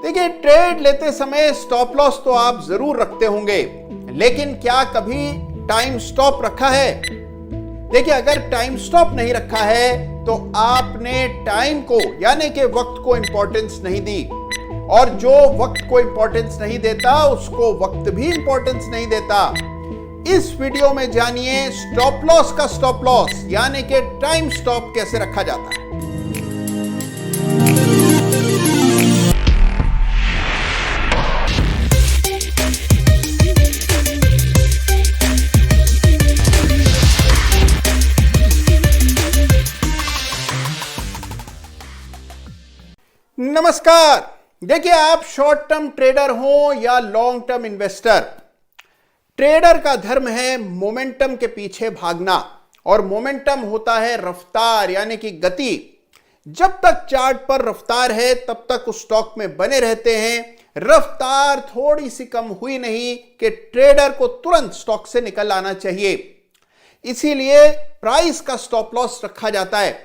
देखिए, ट्रेड लेते समय स्टॉप लॉस तो आप जरूर रखते होंगे, लेकिन क्या कभी टाइम स्टॉप रखा है? देखिए, अगर टाइम स्टॉप नहीं रखा है तो आपने टाइम को यानी कि वक्त को इंपॉर्टेंस नहीं दी, और जो वक्त को इंपॉर्टेंस नहीं देता उसको वक्त भी इंपॉर्टेंस नहीं देता। इस वीडियो में जानिए स्टॉप लॉस का स्टॉप लॉस यानी कि टाइम स्टॉप कैसे रखा जाता है। नमस्कार। देखिए, आप शॉर्ट टर्म ट्रेडर हो या लॉन्ग टर्म इन्वेस्टर, ट्रेडर का धर्म है मोमेंटम के पीछे भागना, और मोमेंटम होता है रफ्तार यानी कि गति। जब तक चार्ट पर रफ्तार है तब तक उस स्टॉक में बने रहते हैं। रफ्तार थोड़ी सी कम हुई नहीं कि ट्रेडर को तुरंत स्टॉक से निकल आना चाहिए। इसीलिए प्राइस का स्टॉप लॉस रखा जाता है,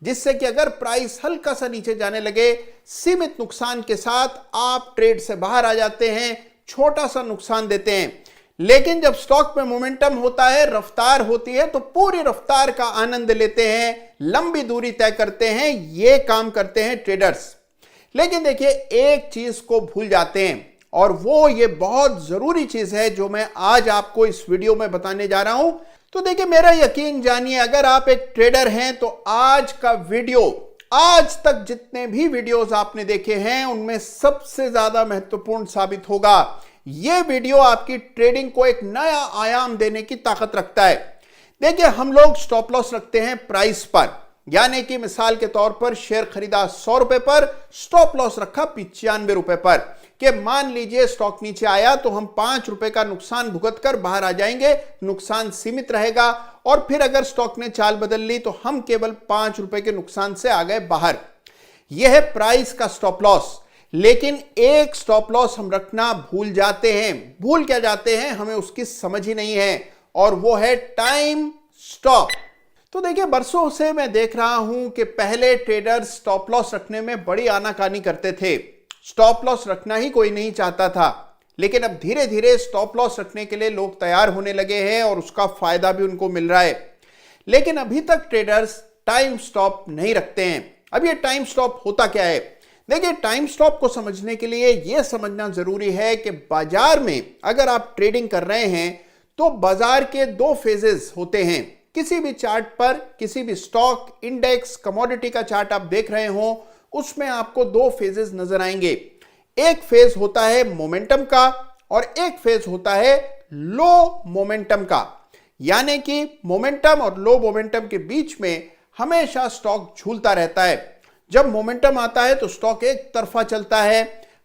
जिससे कि अगर प्राइस हल्का सा नीचे जाने लगे, सीमित नुकसान के साथ आप ट्रेड से बाहर आ जाते हैं, छोटा सा नुकसान देते हैं। लेकिन जब स्टॉक में मोमेंटम होता है, रफ्तार होती है, तो पूरी रफ्तार का आनंद लेते हैं, लंबी दूरी तय करते हैं। ये काम करते हैं ट्रेडर्स। लेकिन देखिए, एक चीज को भूल जाते हैं, और वो ये बहुत जरूरी चीज है जो मैं आज आपको इस वीडियो में बताने जा रहा हूं। तो देखिए, मेरा यकीन जानिए, अगर आप एक ट्रेडर हैं तो आज का वीडियो, आज तक जितने भी वीडियोस आपने देखे हैं उनमें सबसे ज्यादा महत्वपूर्ण साबित होगा। यह वीडियो आपकी ट्रेडिंग को एक नया आयाम देने की ताकत रखता है। देखिए, हम लोग स्टॉप लॉस रखते हैं प्राइस पर, यानी कि मिसाल के तौर पर शेयर खरीदा 100 रुपए पर, स्टॉप लॉस रखा 95 रुपए पर, कि मान लीजिए स्टॉक नीचे आया तो हम 5 रुपए का नुकसान भुगत कर बाहर आ जाएंगे, नुकसान सीमित रहेगा। और फिर अगर स्टॉक ने चाल बदल ली तो हम केवल 5 रुपए के नुकसान से आ गए बाहर। यह है प्राइस का स्टॉप लॉस। लेकिन एक स्टॉप लॉस हम रखना भूल जाते हैं। भूल क्या जाते हैं, हमें उसकी समझ ही नहीं है, और वो है टाइम स्टॉप। तो देखिए, बरसों से मैं देख रहा हूं कि पहले ट्रेडर्स स्टॉप लॉस रखने में बड़ी आनाकानी करते थे। स्टॉप लॉस रखना ही कोई नहीं चाहता था। लेकिन अब धीरे धीरे स्टॉप लॉस रखने के लिए लोग तैयार होने लगे हैं, और उसका फायदा भी उनको मिल रहा है। लेकिन अभी तक ट्रेडर्स टाइम स्टॉप नहीं रखते हैं। अब ये टाइम स्टॉप होता क्या है? देखिए, टाइम स्टॉप को समझने के लिए यह समझना जरूरी है कि बाजार में अगर आप ट्रेडिंग कर रहे हैं तो बाजार के 2 फेजेस होते हैं। किसी भी चार्ट पर, किसी भी स्टॉक, इंडेक्स, कमोडिटी का चार्ट आप देख रहे हो, उसमें आपको 2 फेजेस नजर आएंगे। एक फेज होता है मोमेंटम का, और एक फेज होता है लो मोमेंटम का। यानी कि मोमेंटम और लो मोमेंटम के बीच में हमेशा स्टॉक झूलता रहता है। जब मोमेंटम आता है तो स्टॉक एक तरफा चलता है।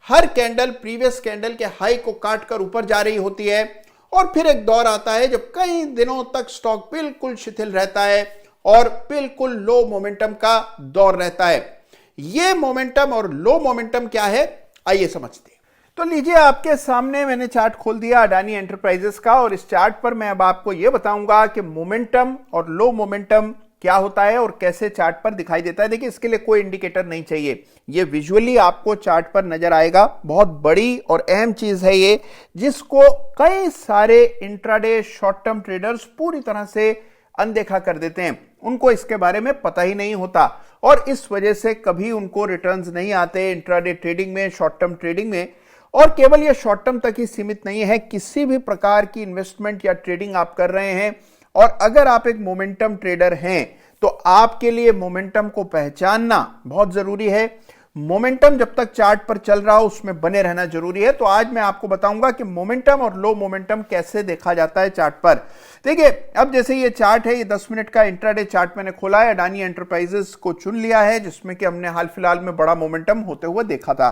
हर कैंडल प्रीवियस कैंडल के हाई को काट कर ऊपर जा रही होती है, और फिर एक दौर आता है जब कई दिनों तक स्टॉक बिल्कुल शिथिल रहता है और बिल्कुल लो मोमेंटम का दौर रहता है। ये मोमेंटम और लो मोमेंटम क्या है, आइए समझते हैं। तो लीजिए, आपके सामने मैंने चार्ट खोल दिया अडानी एंटरप्राइजेस का, और इस चार्ट पर मैं अब आपको यह बताऊंगा कि मोमेंटम और लो मोमेंटम क्या होता है और कैसे चार्ट पर दिखाई देता है। देखिए, इसके लिए कोई इंडिकेटर नहीं चाहिए, ये विजुअली आपको चार्ट पर नजर आएगा। बहुत बड़ी और अहम चीज है ये, जिसको कई सारे इंट्राडे शॉर्ट टर्म ट्रेडर्स पूरी तरह से अनदेखा कर देते हैं। उनको इसके बारे में पता ही नहीं होता, और इस वजह से कभी उनको रिटर्न्स नहीं आते इंट्राडे ट्रेडिंग में, शॉर्ट टर्म ट्रेडिंग में। और केवल ये शॉर्ट टर्म तक ही सीमित नहीं है, किसी भी प्रकार की इन्वेस्टमेंट या ट्रेडिंग आप कर रहे हैं, और अगर आप एक मोमेंटम ट्रेडर हैं तो आपके लिए मोमेंटम को पहचानना बहुत जरूरी है। मोमेंटम जब तक चार्ट पर चल रहा हो उसमें बने रहना जरूरी है। तो आज मैं आपको बताऊंगा कि मोमेंटम और लो मोमेंटम कैसे देखा जाता है चार्ट पर। देखिए, अब जैसे ये चार्ट है, ये 10 मिनट का इंट्राडे चार्ट मैंने खोला है, अडानी एंटरप्राइजेस को चुन लिया है, जिसमें कि हमने हाल फिलहाल में बड़ा मोमेंटम होते हुए देखा था।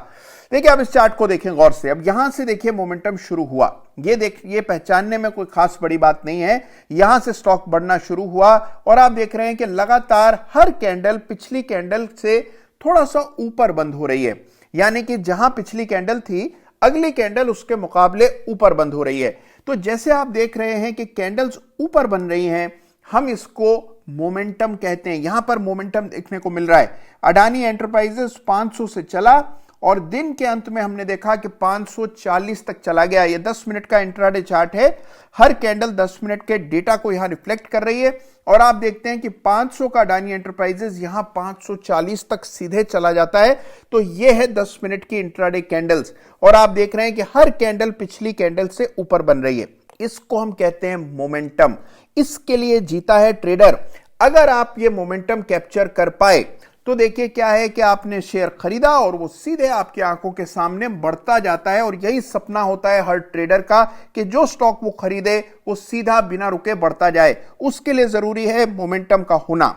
देखिए, अब इस चार्ट को देखें गौर से। अब यहां से देखिए मोमेंटम शुरू हुआ, ये पहचानने में कोई खास बड़ी बात नहीं है। यहां से स्टॉक बढ़ना शुरू हुआ, और आप देख रहे हैं कि लगातार हर कैंडल पिछली कैंडल से थोड़ा सा ऊपर बंद हो रही है। यानी कि जहां पिछली कैंडल थी, अगली कैंडल उसके मुकाबले ऊपर बंद हो रही है। तो जैसे आप देख रहे हैं कि कैंडल्स ऊपर बन रही हैं, हम इसको मोमेंटम कहते हैं। यहां पर मोमेंटम देखने को मिल रहा है। अडानी एंटरप्राइजेस 500 से चला और दिन के अंत में हमने देखा कि 540 तक चला गया। ये 10 मिनट का इंट्राडे चार्ट है, हर कैंडल 10 मिनट के डेटा को यहां रिफ्लेक्ट कर रही है और आप देखते हैं कि 500 का अडानी एंटरप्राइजेस यहां 540 तक सीधे चला जाता है। तो ये है 10 मिनट की इंट्राडे कैंडल्स और आप देख रहे हैं कि हर कैंडल पिछली कैंडल से ऊपर बन रही है। इसको हम कहते हैं मोमेंटम। इसके लिए जीता है ट्रेडर। अगर आप ये मोमेंटम कैप्चर कर पाए तो देखिए क्या है कि आपने शेयर खरीदा और वो सीधे आपकी आंखों के सामने बढ़ता जाता है और यही सपना होता है हर ट्रेडर का कि जो स्टॉक वो खरीदे वो सीधा बिना रुके बढ़ता जाए। उसके लिए जरूरी है मोमेंटम का होना।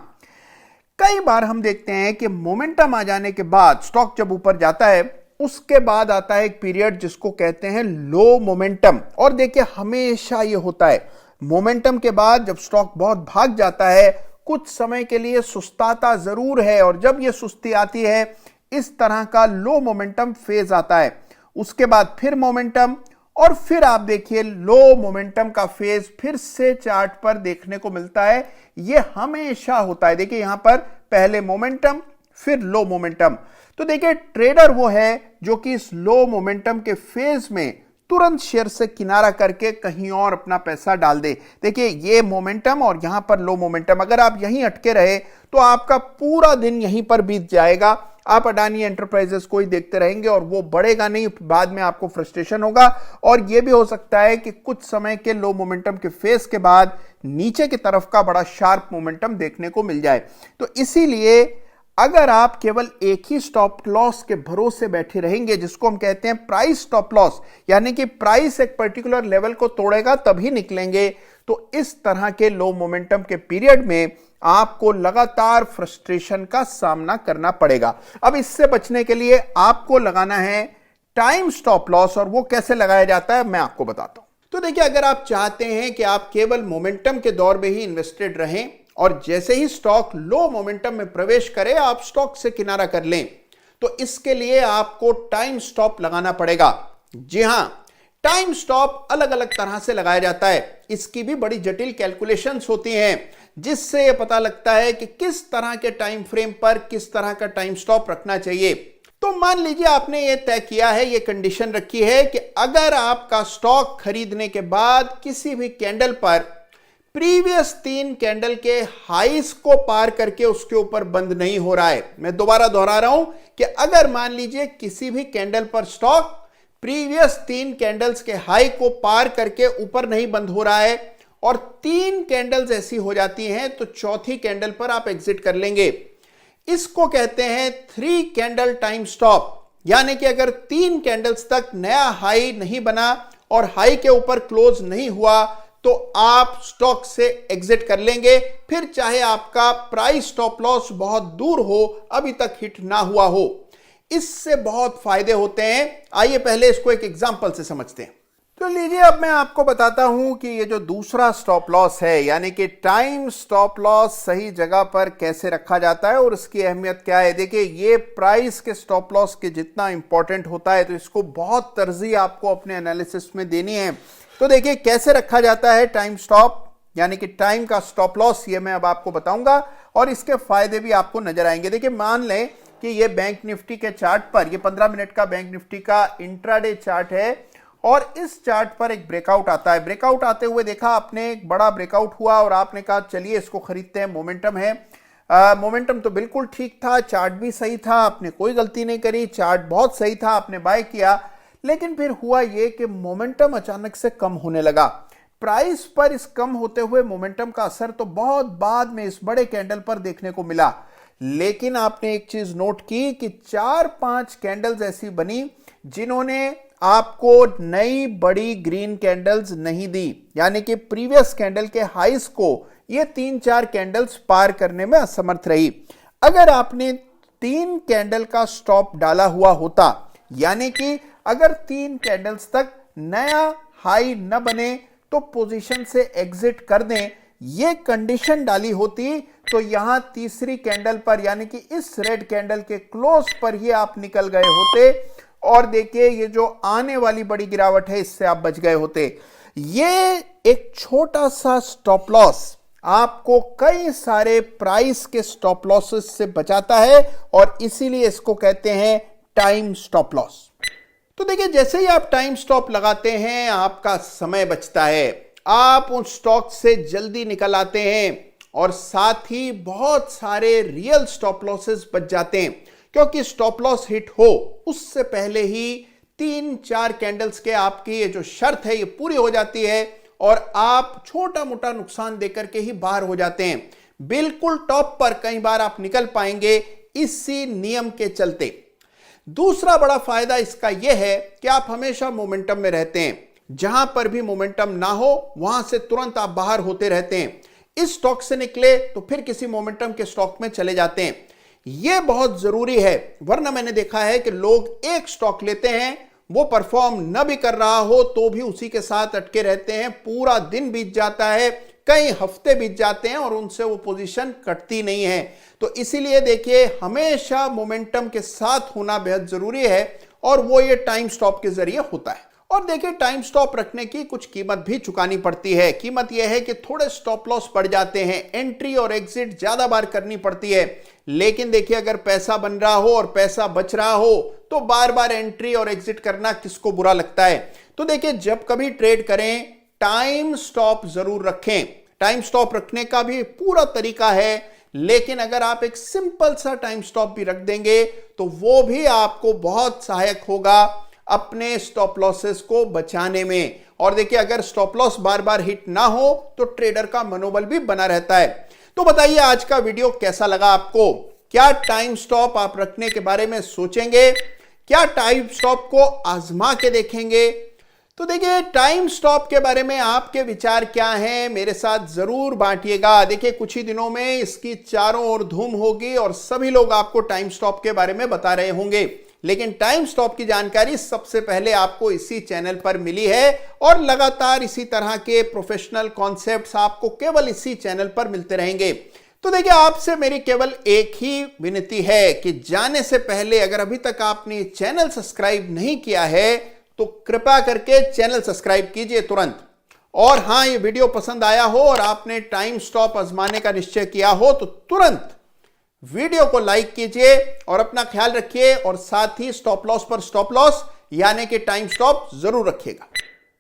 कई बार हम देखते हैं कि मोमेंटम आ जाने के बाद स्टॉक जब ऊपर जाता है उसके बाद आता है एक पीरियड जिसको कहते हैं लो मोमेंटम। और देखिए हमेशा ये होता है, मोमेंटम के बाद जब स्टॉक बहुत भाग जाता है कुछ समय के लिए सुस्ताता जरूर है और जब ये सुस्ती आती है इस तरह का लो मोमेंटम फेज आता है। उसके बाद फिर मोमेंटम और फिर आप देखिए लो मोमेंटम का फेज फिर से चार्ट पर देखने को मिलता है। ये हमेशा होता है। देखिए यहां पर पहले मोमेंटम फिर लो मोमेंटम। तो देखिए ट्रेडर वो है जो कि इस लो मोमेंटम के फेज में तुरंत शेयर से किनारा करके कहीं और अपना पैसा डाल दे। देखिए ये मोमेंटम और यहां पर लो मोमेंटम, अगर आप यहीं अटके रहे तो आपका पूरा दिन यहीं पर बीत जाएगा। आप अडानी एंटरप्राइजेस को ही देखते रहेंगे और वो बढ़ेगा नहीं, बाद में आपको फ्रस्ट्रेशन होगा और यह भी हो सकता है कि कुछ समय के लो मोमेंटम के फेज के बाद नीचे की तरफ का बड़ा शार्प मोमेंटम देखने को मिल जाए। तो इसीलिए अगर आप केवल एक ही स्टॉप लॉस के भरोसे बैठे रहेंगे जिसको हम कहते हैं प्राइस स्टॉप लॉस, यानी कि प्राइस एक पर्टिकुलर लेवल को तोड़ेगा तभी निकलेंगे, तो इस तरह के लो मोमेंटम के पीरियड में आपको लगातार फ्रस्ट्रेशन का सामना करना पड़ेगा। अब इससे बचने के लिए आपको लगाना है टाइम स्टॉप लॉस और वो कैसे लगाया जाता है मैं आपको बताता हूं। तो देखिए अगर आप चाहते हैं कि आप केवल मोमेंटम के दौर में ही इन्वेस्टेड रहें और जैसे ही स्टॉक लो मोमेंटम में प्रवेश करे आप स्टॉक से किनारा कर लें, तो इसके लिए आपको टाइम स्टॉप लगाना पड़ेगा। जी हां, टाइम स्टॉप अलग अलग तरह से लगाया जाता है। इसकी भी बड़ी जटिल कैलकुलेशंस होती हैं जिससे यह पता लगता है कि किस तरह के टाइम फ्रेम पर किस तरह का टाइम स्टॉप रखना चाहिए। तो मान लीजिए आपने यह तय किया है, यह कंडीशन रखी है कि अगर आपका स्टॉक खरीदने के बाद किसी भी कैंडल पर प्रीवियस 3 कैंडल के हाईस को पार करके उसके ऊपर बंद नहीं हो रहा है। मैं दोबारा दोहरा रहा हूं कि अगर मान लीजिए किसी भी कैंडल पर स्टॉक प्रीवियस 3 कैंडल्स के हाई को पार करके ऊपर नहीं बंद हो रहा है और 3 कैंडल्स ऐसी हो जाती हैं तो चौथी कैंडल पर आप एग्जिट कर लेंगे। इसको कहते हैं 3 कैंडल टाइम स्टॉप, यानी कि अगर 3 कैंडल्स तक नया हाई नहीं बना और हाई के ऊपर क्लोज नहीं हुआ तो आप स्टॉक से एग्जिट कर लेंगे, फिर चाहे आपका प्राइस स्टॉप लॉस बहुत दूर हो, अभी तक हिट ना हुआ हो। इससे बहुत फायदे होते हैं। आइए पहले इसको एक एग्जांपल से समझते हैं। तो लीजिए अब मैं आपको बताता हूं कि ये जो दूसरा स्टॉप लॉस है यानी कि टाइम स्टॉप लॉस सही जगह पर कैसे रखा जाता है और इसकी अहमियत क्या है। देखिए ये प्राइस के स्टॉप लॉस के जितना इंपॉर्टेंट होता है तो इसको बहुत तरजीह आपको अपने एनालिसिस में देनी है। तो देखिए कैसे रखा जाता है टाइम स्टॉप यानी कि टाइम का स्टॉप लॉस, ये मैं अब आपको बताऊंगा और इसके फायदे भी आपको नजर आएंगे। देखिए मान लें कि ये बैंक निफ्टी के चार्ट पर, ये 15 मिनट का बैंक निफ्टी का इंट्राडे चार्ट है और इस चार्ट पर एक ब्रेकआउट आता है। ब्रेकआउट आते हुए देखा आपने, एक बड़ा ब्रेकआउट हुआ और आपने कहा चलिए इसको खरीदते हैं, मोमेंटम है। मोमेंटम तो बिल्कुल ठीक था, चार्ट भी सही था, आपने कोई गलती नहीं करी, चार्ट बहुत सही था, आपने बाय किया। लेकिन फिर हुआ यह कि मोमेंटम अचानक से कम होने लगा। प्राइस पर इस कम होते हुए मोमेंटम का असर तो बहुत बाद में इस बड़े कैंडल पर देखने को मिला। लेकिन आपने एक चीज नोट की कि 4-5 कैंडल्स ऐसी बनी जिन्होंने आपको नई बड़ी ग्रीन कैंडल्स नहीं दी, यानी कि प्रीवियस कैंडल के हाईस को ये 3-4 कैंडल्स पार करने में असमर्थ रही। अगर आपने 3 कैंडल का स्टॉप डाला हुआ होता, यानी कि अगर 3 कैंडल्स तक नया हाई न बने तो पोजीशन से एग्जिट कर दें, ये कंडीशन डाली होती तो यहां तीसरी कैंडल पर यानी कि इस रेड कैंडल के क्लोज पर ही आप निकल गए होते और देखिए ये जो आने वाली बड़ी गिरावट है इससे आप बच गए होते। ये एक छोटा सा स्टॉप लॉस आपको कई सारे प्राइस के स्टॉप लॉसेस से बचाता है और इसीलिए इसको कहते हैं टाइम स्टॉप लॉस। तो देखिए, जैसे ही आप टाइम स्टॉप लगाते हैं आपका समय बचता है, आप उन स्टॉक से जल्दी निकल आते हैं और साथ ही बहुत सारे रियल स्टॉप लॉसेस बच जाते हैं, क्योंकि स्टॉप लॉस हिट हो उससे पहले ही 3-4 कैंडल्स के आपकी ये जो शर्त है ये पूरी हो जाती है और आप छोटा मोटा नुकसान देकर के ही बाहर हो जाते हैं। बिल्कुल टॉप पर कई बार आप निकल पाएंगे इसी नियम के चलते। दूसरा बड़ा फायदा इसका यह है कि आप हमेशा मोमेंटम में रहते हैं, जहां पर भी मोमेंटम ना हो वहां से तुरंत आप बाहर होते रहते हैं। इस स्टॉक से निकले तो फिर किसी मोमेंटम के स्टॉक में चले जाते हैं। यह बहुत जरूरी है, वरना मैंने देखा है कि लोग एक स्टॉक लेते हैं, वो परफॉर्म न भी कर रहा हो तो भी उसी के साथ अटके रहते हैं, पूरा दिन बीत जाता है, कई हफ्ते बीत जाते हैं और उनसे वो पोजीशन कटती नहीं है। तो इसीलिए देखिए, हमेशा मोमेंटम के साथ होना बेहद जरूरी है और वो ये टाइम स्टॉप के जरिए होता है। और देखिए, टाइम स्टॉप रखने की कुछ कीमत भी चुकानी पड़ती है। कीमत यह है कि थोड़े स्टॉप लॉस पड़ जाते हैं, एंट्री और एग्जिट ज्यादा बार करनी पड़ती है। लेकिन देखिए, अगर पैसा बन रहा हो और पैसा बच रहा हो तो बार बार एंट्री और एग्जिट करना किसको बुरा लगता है। तो देखिए, जब कभी ट्रेड करें टाइम स्टॉप जरूर रखें। टाइम स्टॉप रखने का भी पूरा तरीका है, लेकिन अगर आप एक सिंपल सा टाइम स्टॉप भी रख देंगे तो वो भी आपको बहुत सहायक होगा अपने स्टॉप लॉसेस को बचाने में। और देखिए, अगर स्टॉप लॉस बार बार हिट ना हो तो ट्रेडर का मनोबल भी बना रहता है। तो बताइए, आज का वीडियो कैसा लगा आपको? क्या टाइम स्टॉप आप रखने के बारे में सोचेंगे? क्या टाइम स्टॉप को आजमा के देखेंगे? तो देखिए, टाइम स्टॉप के बारे में आपके विचार क्या हैं, मेरे साथ जरूर बांटिएगा। देखिए, कुछ ही दिनों में इसकी चारों ओर धूम होगी और सभी लोग आपको टाइम स्टॉप के बारे में बता रहे होंगे। लेकिन टाइम स्टॉप की जानकारी सबसे पहले आपको इसी चैनल पर मिली है और लगातार इसी तरह के प्रोफेशनल कॉन्सेप्ट्स आपको केवल इसी चैनल पर मिलते रहेंगे। तो देखिए, आपसे मेरी केवल एक ही विनती है कि जाने से पहले अगर अभी तक आपने चैनल सब्सक्राइब नहीं किया है तो कृपया करके चैनल सब्सक्राइब कीजिए तुरंत। और हां, ये वीडियो पसंद आया हो और आपने टाइम स्टॉप आजमाने का निश्चय किया हो तो तुरंत वीडियो को लाइक कीजिए और अपना ख्याल रखिए और साथ ही स्टॉप लॉस पर स्टॉप लॉस यानी कि टाइम स्टॉप जरूर रखिएगा।